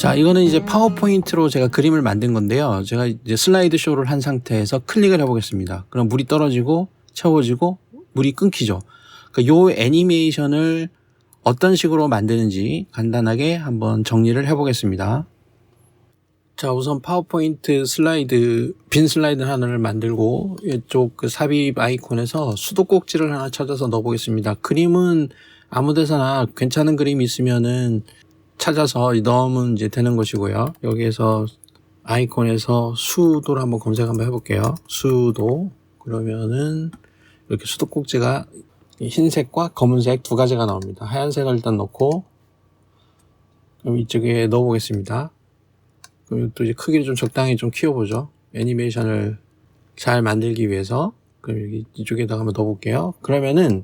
자, 이거는 이제 파워포인트로 제가 그림을 만든 건데요. 제가 이제 슬라이드 쇼를 한 상태에서 클릭을 해보겠습니다. 그럼 물이 떨어지고 채워지고 물이 끊기죠. 그러니까 요 애니메이션을 어떤 식으로 만드는지 간단하게 한번 정리를 해보겠습니다. 자, 우선 파워포인트 슬라이드, 빈 슬라이드 하나를 만들고 이쪽 그 삽입 아이콘에서 수도꼭지를 하나 찾아서 넣어보겠습니다. 그림은 아무 데서나 괜찮은 그림이 있으면은 찾아서 넣으면 이제 되는 것이고요. 여기에서 아이콘에서 수도를 한번 검색 한번 해볼게요. 수도. 그러면은 이렇게 수도꼭지가 흰색과 검은색 두 가지가 나옵니다. 하얀색을 일단 넣고, 그럼 이쪽에 넣어보겠습니다. 그럼 또 이제 크기를 좀 적당히 좀 키워보죠. 애니메이션을 잘 만들기 위해서. 그럼 여기 이쪽에다가 한번 넣어볼게요. 그러면은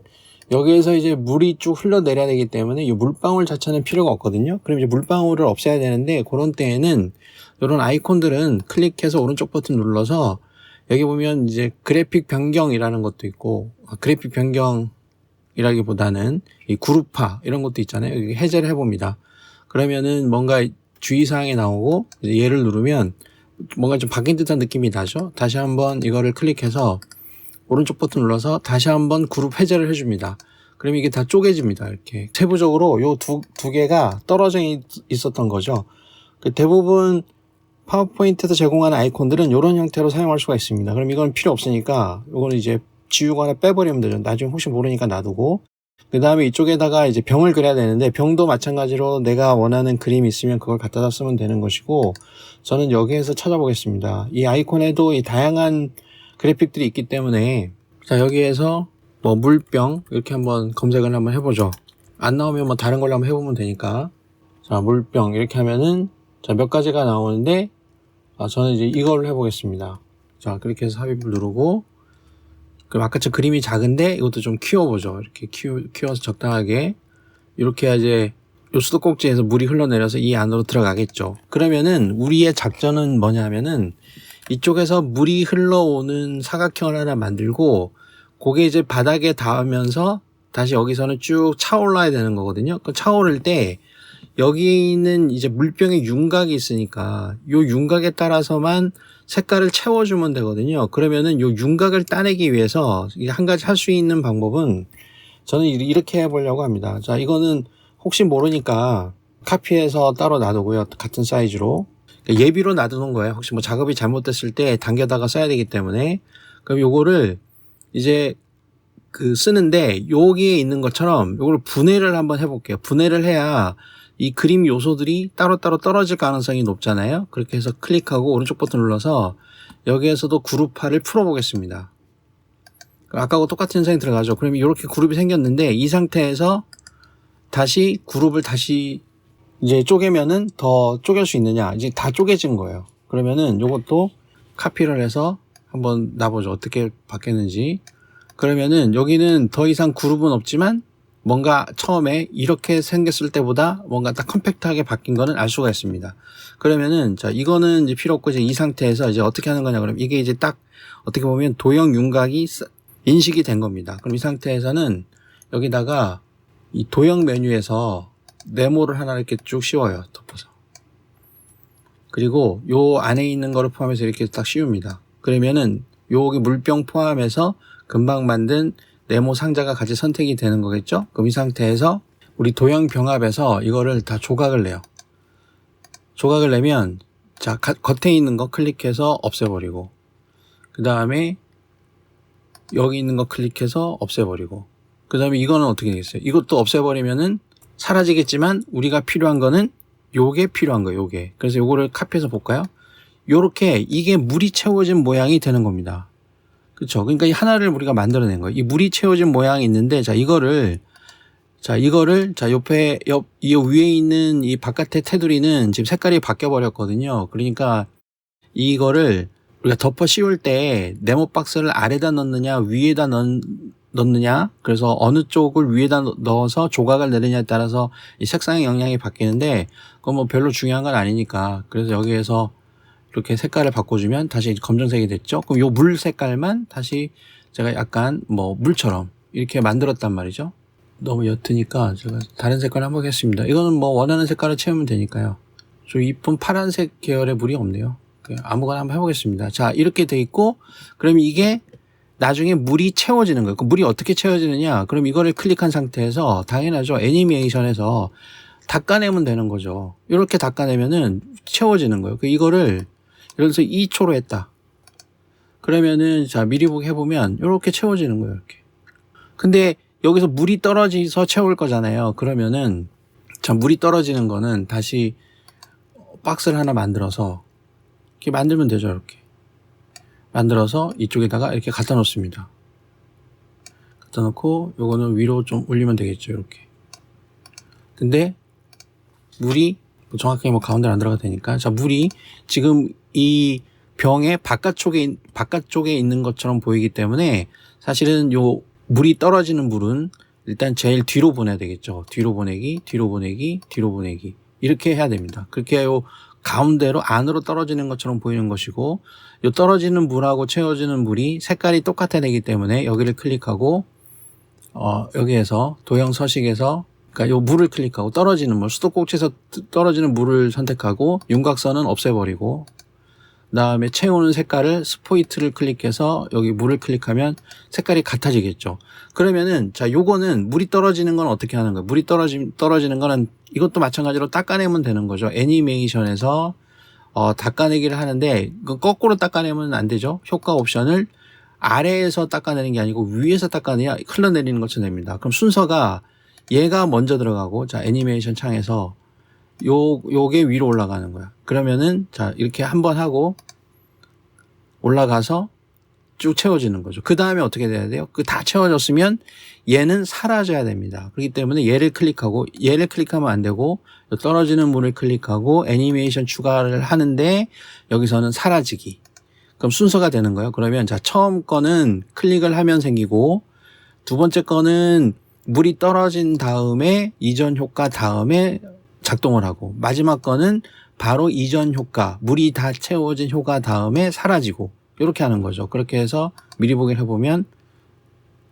여기에서 이제 물이 쭉 흘러내려야 되기 때문에 이 물방울 자체는 필요가 없거든요. 그럼 이제 물방울을 없애야 되는데 그런 때에는 이런 아이콘들은 클릭해서 오른쪽 버튼 눌러서 여기 보면 이제 그래픽 변경이라는 것도 있고, 그래픽 변경이라기보다는 이 그룹화 이런 것도 있잖아요. 여기 해제를 해봅니다. 그러면은 뭔가 주의사항이 나오고 이제 얘를 누르면 뭔가 좀 바뀐 듯한 느낌이 나죠. 다시 한번 이거를 클릭해서 오른쪽 버튼 눌러서 다시 한번 그룹 해제를 해줍니다. 그럼 이게 다 쪼개집니다. 이렇게 세부적으로 요 두 개가 떨어져 있었던 거죠. 대부분 파워포인트에서 제공하는 아이콘들은 이런 형태로 사용할 수가 있습니다. 그럼 이건 필요 없으니까 이거는 이제 지우거나 빼버리면 되죠. 나중에 혹시 모르니까 놔두고, 그 다음에 이쪽에다가 이제 병을 그려야 되는데 병도 마찬가지로 내가 원하는 그림이 있으면 그걸 갖다다 쓰면 되는 것이고, 저는 여기에서 찾아보겠습니다. 이 아이콘에도 이 다양한 그래픽들이 있기 때문에, 자, 여기에서 뭐 물병 이렇게 한번 검색을 한번 해보죠. 안 나오면 뭐 다른 걸로 한번 해보면 되니까. 자, 물병 이렇게 하면은 자, 몇 가지가 나오는데, 저는 이제 이걸 해보겠습니다. 자, 그렇게 해서 삽입을 누르고, 그럼 아까처럼 그림이 작은데 이것도 좀 키워보죠. 이렇게 키워서 적당하게. 이렇게 해야 이제 요 수도꼭지에서 물이 흘러내려서 이 안으로 들어가겠죠. 그러면은 우리의 작전은 뭐냐 하면은 이쪽에서 물이 흘러오는 사각형을 하나 만들고, 그게 이제 바닥에 닿으면서 다시 여기서는 쭉 차올라야 되는 거거든요. 그 차오를 때 여기는 이제 물병에 윤곽이 있으니까 요 윤곽에 따라서만 색깔을 채워주면 되거든요. 그러면은 요 윤곽을 따내기 위해서 한 가지 할 수 있는 방법은 저는 이렇게 해보려고 합니다. 자, 이거는 혹시 모르니까 카피해서 따로 놔두고요. 같은 사이즈로. 예비로 놔두는 거예요. 혹시 뭐 작업이 잘못됐을 때 당겨다가 써야 되기 때문에. 그럼 요거를 이제 쓰는데 여기에 있는 것처럼 요걸 분해를 한번 해볼게요. 분해를 해야 이 그림 요소들이 따로따로 떨어질 가능성이 높잖아요. 그렇게 해서 클릭하고 오른쪽 버튼 눌러서 여기에서도 그룹화를 풀어보겠습니다. 아까하고 똑같은 현상이 들어가죠. 그러면 이렇게 그룹이 생겼는데 이 상태에서 다시 그룹을 다시 이제 쪼개면은 더 쪼갤 수 있느냐. 이제 다 쪼개진 거예요. 그러면은 요것도 카피를 해서 한번 놔보죠. 어떻게 바뀌었는지. 그러면은 여기는 더 이상 그룹은 없지만 뭔가 처음에 이렇게 생겼을 때보다 뭔가 딱 컴팩트하게 바뀐 거는 알 수가 있습니다. 그러면은 자, 이거는 이제 필요 없고 이제 이 상태에서 이제 어떻게 하는 거냐. 그러면 이게 이제 딱 어떻게 보면 도형 윤곽이 인식이 된 겁니다. 그럼 이 상태에서는 여기다가 이 도형 메뉴에서 네모를 하나 이렇게 쭉 씌워요. 덮어서. 그리고 요 안에 있는 거를 포함해서 이렇게 딱 씌웁니다. 그러면은 여기 물병 포함해서 금방 만든 네모 상자가 같이 선택이 되는 거겠죠? 그럼 이 상태에서 우리 도형 병합에서 이거를 다 조각을 내요. 조각을 내면 자, 겉에 있는 거 클릭해서 없애버리고, 그 다음에 여기 있는 거 클릭해서 없애버리고, 그 다음에 이거는 어떻게 되겠어요? 이것도 없애버리면은 사라지겠지만 우리가 필요한 거는 요게 필요한 거예요. 요게. 그래서 요거를 카피해서 볼까요? 요렇게 이게 물이 채워진 모양이 되는 겁니다. 그렇죠. 그러니까 이 하나를 우리가 만들어낸 거예요. 이 물이 채워진 모양이 있는데, 자, 이거를 옆에 이 위에 있는 이 바깥의 테두리는 지금 색깔이 바뀌어 버렸거든요. 그러니까 이거를 우리가 덮어 씌울 때 네모 박스를 아래다 넣느냐 위에다 넣느냐, 그래서 어느 쪽을 위에다 넣어서 조각을 내느냐에 따라서 이 색상의 영향이 바뀌는데 그건 뭐 별로 중요한 건 아니니까, 그래서 여기에서 이렇게 색깔을 바꿔주면 다시 검정색이 됐죠. 그럼 요 물 색깔만 다시 제가 약간 뭐 물처럼 이렇게 만들었단 말이죠. 너무 옅으니까 제가 다른 색깔 한번 하겠습니다. 이거는 뭐 원하는 색깔을 채우면 되니까요. 좀 이쁜 파란색 계열의 물이 없네요. 아무거나 한번 해보겠습니다. 자, 이렇게 돼 있고, 그럼 이게 나중에 물이 채워지는 거예요. 그 물이 어떻게 채워지느냐? 그럼 이거를 클릭한 상태에서 당연하죠. 애니메이션에서 닦아내면 되는 거죠. 이렇게 닦아내면은 채워지는 거예요. 이거를 예를 들어서 2초로 했다. 그러면은 자, 미리 보기 해보면 이렇게 채워지는 거예요. 이렇게. 근데 여기서 물이 떨어져서 채울 거잖아요. 그러면은 자, 물이 떨어지는 거는 다시 박스를 하나 만들어서 이렇게 만들면 되죠. 이렇게 만들어서 이쪽에다가 이렇게 갖다 놓습니다. 갖다 놓고 요거는 위로 좀 올리면 되겠죠. 이렇게. 근데 물이 정확하게 뭐 가운데로 안 들어가도 되니까, 자, 물이 지금 이 병의 바깥쪽에 있는 것처럼 보이기 때문에 사실은 요 물이 떨어지는 물은 일단 제일 뒤로 보내야 되겠죠. 뒤로 보내기, 뒤로 보내기, 뒤로 보내기. 이렇게 해야 됩니다. 그렇게 요 가운데로 안으로 떨어지는 것처럼 보이는 것이고, 요 떨어지는 물하고 채워지는 물이 색깔이 똑같아야 되기 때문에 여기를 클릭하고, 여기에서 도형 서식에서 그러니까 요 물을 클릭하고 떨어지는 물, 수도꼭지에서 떨어지는 물을 선택하고 윤곽선은 없애버리고, 그다음에 채우는 색깔을 스포이트를 클릭해서 여기 물을 클릭하면 색깔이 같아지겠죠. 그러면은 자, 요거는 물이 떨어지는 건 어떻게 하는 거예요? 물이 떨어지는 거는 이것도 마찬가지로 닦아내면 되는 거죠. 애니메이션에서 닦아내기를 하는데 거꾸로 닦아내면 안 되죠. 효과 옵션을 아래에서 닦아내는 게 아니고 위에서 닦아내야 흘러내리는 것처럼 됩니다. 그럼 순서가 얘가 먼저 들어가고, 자, 애니메이션 창에서 요게 위로 올라가는 거야. 그러면은 자, 이렇게 한번 하고 올라가서 쭉 채워지는 거죠. 그 다음에 어떻게 돼야 돼요? 그 다 채워졌으면 얘는 사라져야 됩니다. 그렇기 때문에 얘를 클릭하면 안 되고 떨어지는 물을 클릭하고 애니메이션 추가를 하는데 여기서는 사라지기. 그럼 순서가 되는 거예요. 그러면 자, 처음 거는 클릭을 하면 생기고, 두 번째 거는 물이 떨어진 다음에 이전 효과 다음에 작동을 하고, 마지막 거는 바로 이전 효과, 물이 다 채워진 효과 다음에 사라지고, 이렇게 하는 거죠. 그렇게 해서 미리 보기를 해보면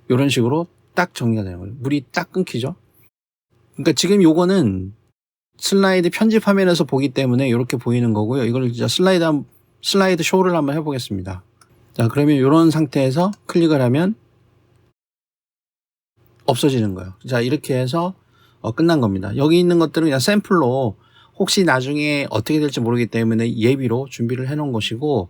이런 식으로 딱 정리가 되는 거예요. 물이 딱 끊기죠. 그러니까 지금 요거는 슬라이드 편집 화면에서 보기 때문에 이렇게 보이는 거고요. 이걸 진짜 슬라이드 쇼를 한번 해보겠습니다. 자, 그러면 이런 상태에서 클릭을 하면 없어지는 거예요. 자, 이렇게 해서 끝난 겁니다. 여기 있는 것들은 그냥 샘플로 혹시 나중에 어떻게 될지 모르기 때문에 예비로 준비를 해 놓은 것이고,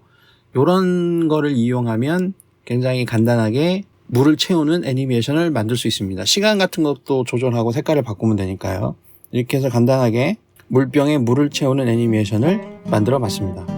이런 거를 이용하면 굉장히 간단하게 물을 채우는 애니메이션을 만들 수 있습니다. 시간 같은 것도 조절하고 색깔을 바꾸면 되니까요. 이렇게 해서 간단하게 물병에 물을 채우는 애니메이션을 만들어 봤습니다.